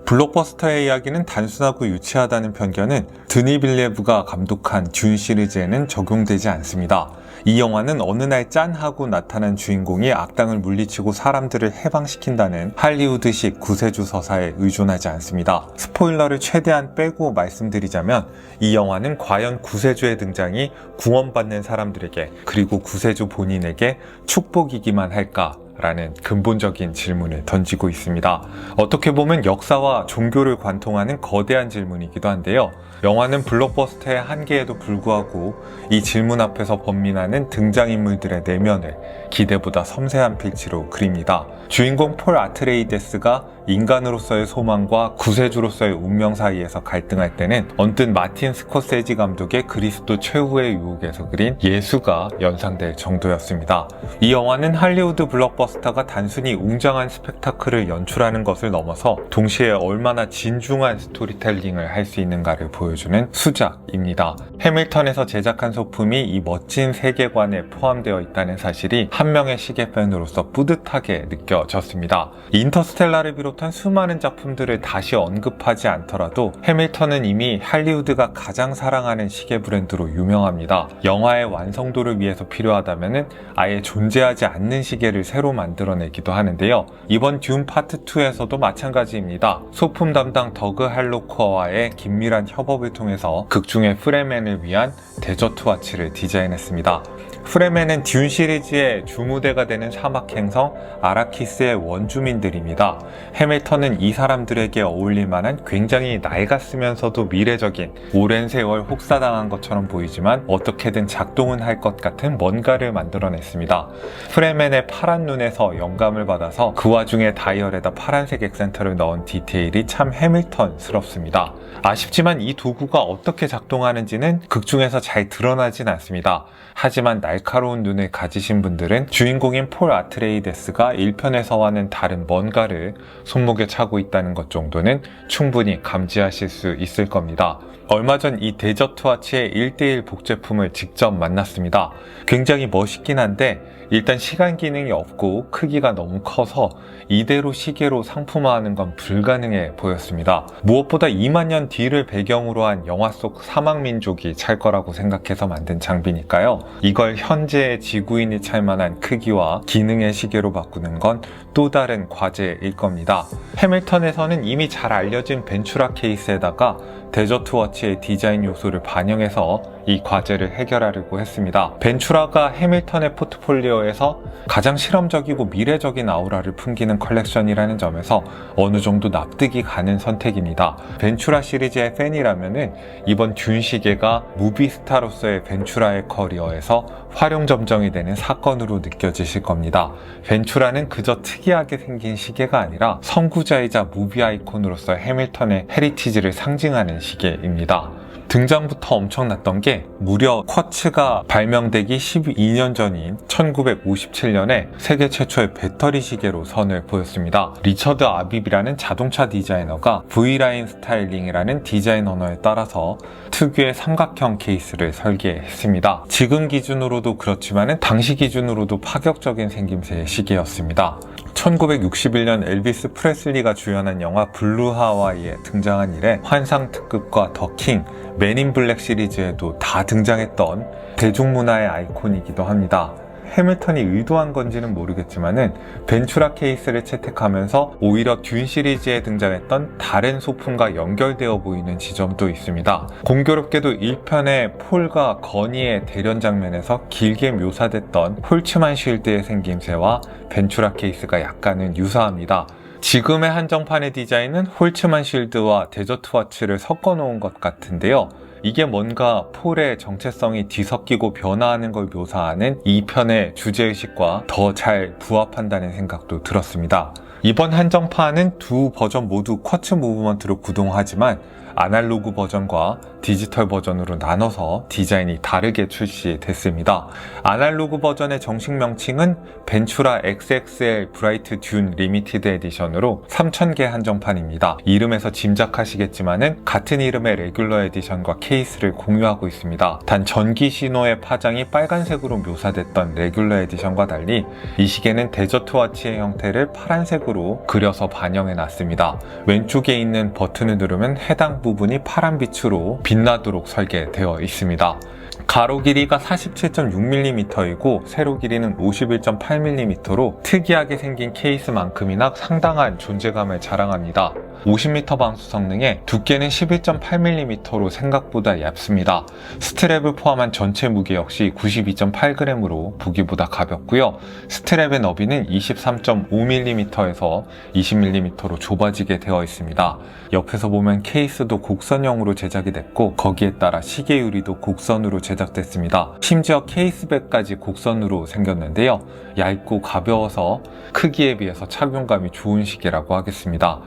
블록버스터의 이야기는 단순하고 유치하다는 편견은 드니 빌레브가 감독한 듄 시리즈에는 적용되지 않습니다. 이 영화는 어느 날 짠 하고 나타난 주인공이 악당을 물리치고 사람들을 해방시킨다는 할리우드식 구세주 서사에 의존하지 않습니다. 스포일러를 최대한 빼고 말씀드리자면 이 영화는 과연 구세주의 등장이 구원받는 사람들에게 그리고 구세주 본인에게 축복이기만 할까? 라는 근본적인 질문을 던지고 있습니다. 어떻게 보면 역사와 종교를 관통하는 거대한 질문이기도 한데요. 영화는 블록버스터의 한계에도 불구하고 이 질문 앞에서 번민하는 등장인물들의 내면을 기대보다 섬세한 필치로 그립니다. 주인공 폴 아트레이데스가 인간으로서의 소망과 구세주로서의 운명 사이에서 갈등할 때는 언뜻 마틴 스코세지 감독의 그리스도 최후의 유혹에서 그린 예수가 연상될 정도였습니다. 이 영화는 할리우드 블록버스터가 단순히 웅장한 스펙타클을 연출하는 것을 넘어서 동시에 얼마나 진중한 스토리텔링을 할 수 있는가를 보여주는 수작입니다. 해밀턴에서 제작한 소품이 이 멋진 세계관에 포함되어 있다는 사실이 한 명의 시계 팬으로서 뿌듯하게 느껴졌습니다. 인터스텔라를 비롯한 수많은 작품들을 다시 언급하지 않더라도 해밀턴은 이미 할리우드가 가장 사랑하는 시계 브랜드로 유명합니다. 영화의 완성도를 위해서 필요하다면 아예 존재하지 않는 시계를 새로 만들어내기도 하는데요. 이번 듄 파트 2에서도 마찬가지입니다. 소품 담당 더그 할로커와의 긴밀한 협업을 통해서 극중의 프레맨을 위한 데저트 와치를 디자인했습니다. 프레맨은 듄 시리즈의 주무대가 되는 사막 행성 아라키스의 원주민들입니다. 해밀턴은 이 사람들에게 어울릴 만한 굉장히 낡았으면서도 미래적인 오랜 세월 혹사당한 것처럼 보이지만 어떻게든 작동은 할 것 같은 뭔가를 만들어냈습니다. 프레맨의 파란 눈에서 영감을 받아서 그 와중에 다이얼에다 파란색 액센터를 넣은 디테일이 참 해밀턴스럽습니다. 아쉽지만 이 도구가 어떻게 작동하는지는 극중에서 잘 드러나진 않습니다. 하지만 날카로운 눈을 가지신 분들은 주인공인 폴 아트레이데스가 1편에서와는 다른 뭔가를 손목에 차고 있다는 것 정도는 충분히 감지하실 수 있을 겁니다. 얼마 전 이 데저트 와치의 1:1 복제품을 직접 만났습니다. 굉장히 멋있긴 한데 일단 시간 기능이 없고 크기가 너무 커서 이대로 시계로 상품화하는 건 불가능해 보였습니다. 무엇보다 2만 년 뒤를 배경으로 한 영화 속 사막민족이 찰 거라고 생각해서 만든 장비니까요. 이걸 현재의 지구인이 찰 만한 크기와 기능의 시계로 바꾸는 건 또 다른 과제일 겁니다. 해밀턴에서는 이미 잘 알려진 벤츄라 케이스에다가 데저트 워치의 디자인 요소를 반영해서 이 과제를 해결하려고 했습니다. 벤츄라가 해밀턴의 포트폴리오에서 가장 실험적이고 미래적인 아우라를 풍기는 컬렉션이라는 점에서 어느 정도 납득이 가는 선택입니다. 벤츄라 시리즈의 팬이라면은 이번 듄 시계가 무비스타로서의 벤츄라의 커리어에서 활용점정이 되는 사건으로 느껴지실 겁니다. 벤츄라는 그저 특이하게 생긴 시계가 아니라 선구자이자 무비 아이콘으로서 해밀턴의 헤리티지를 상징하는 시계입니다. 등장부터 엄청났던 게 무려 쿼츠가 발명되기 12년 전인 1957년에 세계 최초의 배터리 시계로 선을 보였습니다. 리처드 아빕이라는 자동차 디자이너가 V라인 스타일링이라는 디자인 언어에 따라서 특유의 삼각형 케이스를 설계했습니다. 지금 기준으로도 그렇지만 당시 기준으로도 파격적인 생김새의 시계였습니다. 1961년 엘비스 프레슬리가 주연한 영화 블루 하와이에 등장한 이래 환상 특급과 더 킹, 맨인 블랙 시리즈에도 다 등장했던 대중문화의 아이콘이기도 합니다. 해밀턴이 의도한 건지는 모르겠지만은 벤츄라 케이스를 채택하면서 오히려 듄 시리즈에 등장했던 다른 소품과 연결되어 보이는 지점도 있습니다. 공교롭게도 1편의 폴과 거니의 대련 장면에서 길게 묘사됐던 홀츠만 쉴드의 생김새와 벤츄라 케이스가 약간은 유사합니다. 지금의 한정판의 디자인은 홀츠만 쉴드와 데저트 와치를 섞어 놓은 것 같은데요. 이게 뭔가 폴의 정체성이 뒤섞이고 변화하는 걸 묘사하는 2편의 주제의식과 더 잘 부합한다는 생각도 들었습니다. 이번 한정판은 두 버전 모두 쿼츠 무브먼트로 구동하지만 아날로그 버전과 디지털 버전으로 나눠서 디자인이 다르게 출시됐습니다. 아날로그 버전의 정식 명칭은 벤츄라 XXL 브라이트 듄 리미티드 에디션으로 3000개 한정판입니다. 이름에서 짐작하시겠지만은 같은 이름의 레귤러 에디션과 케이스를 공유하고 있습니다. 단 전기 신호의 파장이 빨간색으로 묘사됐던 레귤러 에디션과 달리 이 시계는 데저트 워치의 형태를 파란색으로 그려서 반영해 놨습니다. 왼쪽에 있는 버튼을 누르면 해당 부분이 파란빛으로 빛나도록 설계되어 있습니다. 가로 길이가 47.6mm이고 세로 길이는 51.8mm로 특이하게 생긴 케이스만큼이나 상당한 존재감을 자랑합니다. 50m 방수 성능에 두께는 11.8mm로 생각보다 얇습니다. 스트랩을 포함한 전체 무게 역시 92.8g으로 보기보다 가볍고요. 스트랩의 너비는 23.5mm에서 20mm로 좁아지게 되어 있습니다. 옆에서 보면 케이스도 곡선형으로 제작이 됐고 거기에 따라 시계 유리도 곡선으로 제작됐습니다. 심지어 케이스백까지 곡선으로 생겼는데요. 얇고 가벼워서 크기에 비해서 착용감이 좋은 시계라고 하겠습니다.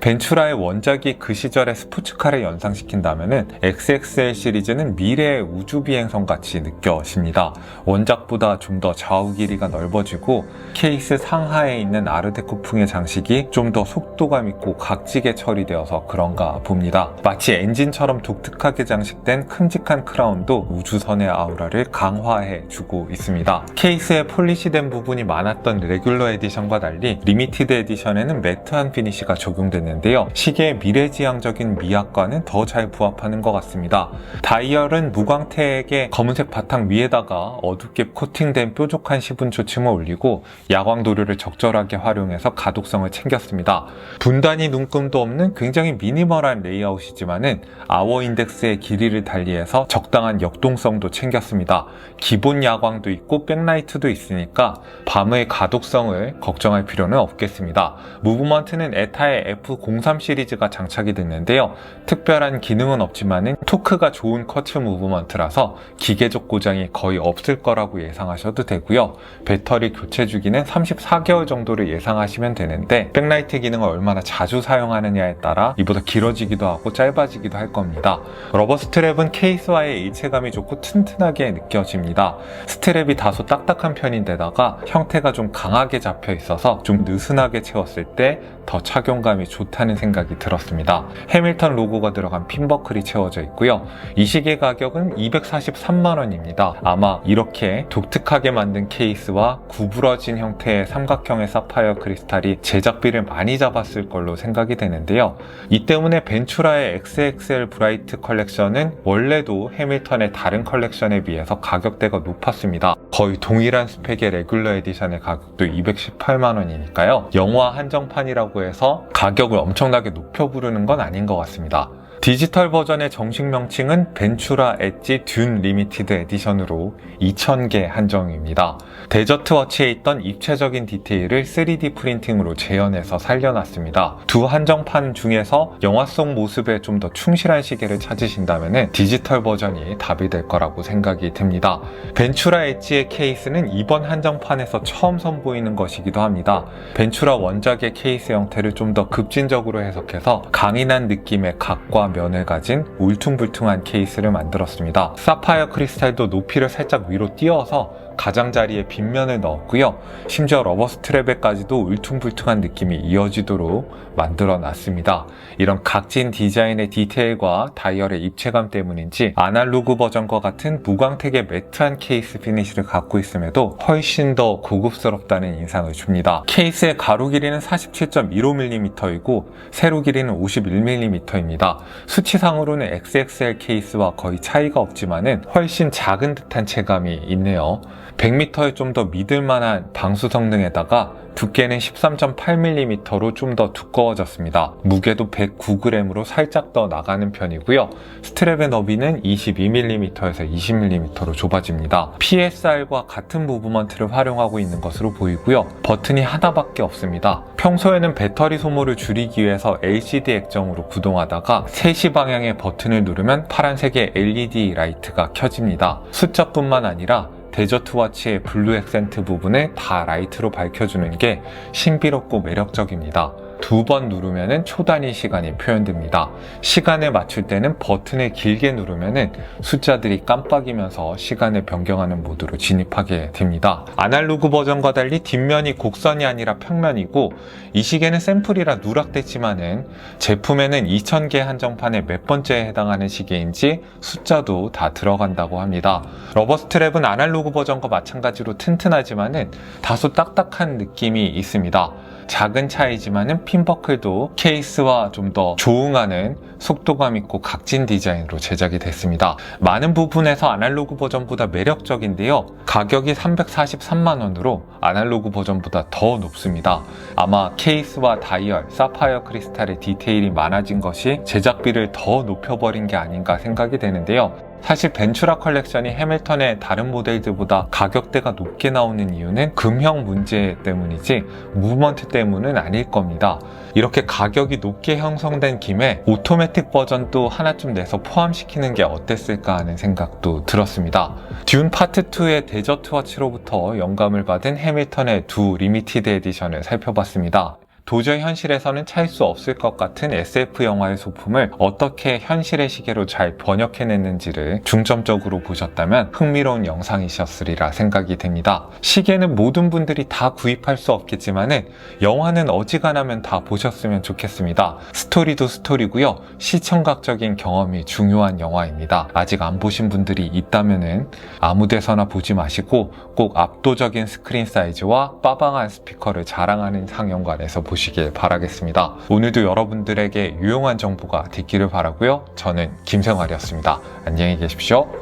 벤츄라의 원작이 그 시절의 스포츠카를 연상시킨다면 XXL 시리즈는 미래의 우주 비행선 같이 느껴집니다. 원작보다 좀 더 좌우 길이가 넓어지고 케이스 상하에 있는 아르데코풍의 장식이 좀 더 속도감 있고 각지게 처리되어서 그런가 봅니다. 마치 엔진처럼 독특하게 장식된 큼직한 크라운도 우주선의 아우라를 강화해 주고 있습니다. 케이스에 폴리시된 부분이 많았던 레귤러 에디션과 달리 리미티드 에디션에는 매트한 피니시가 적용되는 시계의 미래지향적인 미학과는 더 잘 부합하는 것 같습니다. 다이얼은 무광택의 검은색 바탕 위에다가 어둡게 코팅된 뾰족한 시분 초침을 올리고 야광 도료를 적절하게 활용해서 가독성을 챙겼습니다. 분단위 눈금도 없는 굉장히 미니멀한 레이아웃이지만은 아워 인덱스의 길이를 달리해서 적당한 역동성도 챙겼습니다. 기본 야광도 있고 백라이트도 있으니까 밤의 가독성을 걱정할 필요는 없겠습니다. 무브먼트는 에타의 F03 시리즈가 장착이 됐는데요. 특별한 기능은 없지만 토크가 좋은 커트 무브먼트라서 기계적 고장이 거의 없을 거라고 예상하셔도 되고요. 배터리 교체 주기는 34개월 정도를 예상하시면 되는데 백라이트 기능을 얼마나 자주 사용하느냐에 따라 이보다 길어지기도 하고 짧아지기도 할 겁니다. 러버 스트랩은 케이스와의 일체감이 좋고 튼튼하게 느껴집니다. 스트랩이 다소 딱딱한 편인데다가 형태가 좀 강하게 잡혀 있어서 좀 느슨하게 채웠을 때 더 착용감이 좋다는 생각이 들었습니다. 해밀턴 로고가 들어간 핀버클이 채워져 있고요. 이 시계 가격은 243만원입니다. 아마 이렇게 독특하게 만든 케이스와 구부러진 형태의 삼각형의 사파이어 크리스탈이 제작비를 많이 잡았을 걸로 생각이 되는데요. 이 때문에 벤츄라의 XXL 브라이트 컬렉션은 원래도 해밀턴의 다른 컬렉션에 비해서 가격대가 높았습니다. 거의 동일한 스펙의 레귤러 에디션의 가격도 218만원이니까요. 영화 한정판이라고 해서 가격을 엄청나게 높여 부르는 건 아닌 것 같습니다. 디지털 버전의 정식 명칭은 벤츄라 엣지 듄 리미티드 에디션으로 2000개 한정입니다. 데저트 워치에 있던 입체적인 디테일을 3D 프린팅으로 재현해서 살려놨습니다. 두 한정판 중에서 영화 속 모습에 좀 더 충실한 시계를 찾으신다면 디지털 버전이 답이 될 거라고 생각이 듭니다. 벤츄라 엣지의 케이스는 이번 한정판에서 처음 선보이는 것이기도 합니다. 벤츄라 원작의 케이스 형태를 좀 더 급진적으로 해석해서 강인한 느낌의 각과 면을 가진 울퉁불퉁한 케이스를 만들었습니다. 사파이어 크리스탈도 높이를 살짝 위로 띄워서 가장자리에 빗면을 넣었고요. 심지어 러버 스트랩에까지도 울퉁불퉁한 느낌이 이어지도록 만들어 놨습니다. 이런 각진 디자인의 디테일과 다이얼의 입체감 때문인지 아날로그 버전과 같은 무광택의 매트한 케이스 피니시를 갖고 있음에도 훨씬 더 고급스럽다는 인상을 줍니다. 케이스의 가로 길이는 47.15mm이고 세로 길이는 51mm입니다. 수치상으로는 XXL 케이스와 거의 차이가 없지만은 훨씬 작은 듯한 체감이 있네요. 100m에 좀 더 믿을만한 방수 성능에다가 두께는 13.8mm로 좀 더 두꺼워졌습니다. 무게도 109g으로 살짝 더 나가는 편이고요. 스트랩의 너비는 22mm에서 20mm로 좁아집니다. PSR과 같은 무브먼트를 활용하고 있는 것으로 보이고요. 버튼이 하나밖에 없습니다. 평소에는 배터리 소모를 줄이기 위해서 LCD 액정으로 구동하다가 3시 방향의 버튼을 누르면 파란색의 LED 라이트가 켜집니다. 숫자뿐만 아니라 데저트 워치의 블루 액센트 부분을 다 라이트로 밝혀주는 게 신비롭고 매력적입니다. 2번 누르면은 초단위 시간이 표현됩니다. 시간을 맞출 때는 버튼을 길게 누르면은 숫자들이 깜빡이면서 시간을 변경하는 모드로 진입하게 됩니다. 아날로그 버전과 달리 뒷면이 곡선이 아니라 평면이고, 이 시계는 샘플이라 누락됐지만은 제품에는 2000개 한정판의 몇 번째에 해당하는 시계인지 숫자도 다 들어간다고 합니다. 러버 스트랩은 아날로그 버전과 마찬가지로 튼튼하지만은 다소 딱딱한 느낌이 있습니다. 작은 차이지만은 핀버클도 케이스와 좀 더 조응하는 속도감 있고 각진 디자인으로 제작이 됐습니다. 많은 부분에서 아날로그 버전보다 매력적인데요. 가격이 343만 원으로 아날로그 버전보다 더 높습니다. 아마 케이스와 다이얼, 사파이어 크리스탈의 디테일이 많아진 것이 제작비를 더 높여버린 게 아닌가 생각이 되는데요. 사실 벤츄라 컬렉션이 해밀턴의 다른 모델들보다 가격대가 높게 나오는 이유는 금형 문제 때문이지 무브먼트 때문은 아닐 겁니다. 이렇게 가격이 높게 형성된 김에 오토매틱 버전도 하나쯤 내서 포함시키는 게 어땠을까 하는 생각도 들었습니다. 듄 파트 2의 데저트 워치로부터 영감을 받은 해밀턴의 두 리미티드 에디션을 살펴봤습니다. 도저히 현실에서는 찾을 수 없을 것 같은 SF 영화의 소품을 어떻게 현실의 시계로 잘 번역해냈는지를 중점적으로 보셨다면 흥미로운 영상이셨으리라 생각이 됩니다. 시계는 모든 분들이 다 구입할 수 없겠지만은 영화는 어지간하면 다 보셨으면 좋겠습니다. 스토리도 스토리고요. 시청각적인 경험이 중요한 영화입니다. 아직 안 보신 분들이 있다면은 아무 데서나 보지 마시고 꼭 압도적인 스크린 사이즈와 빠방한 스피커를 자랑하는 상영관에서 보시길 바라겠습니다. 오늘도 여러분들에게 유용한 정보가 됐기를 바라고요. 저는 김생활이었습니다. 안녕히 계십시오.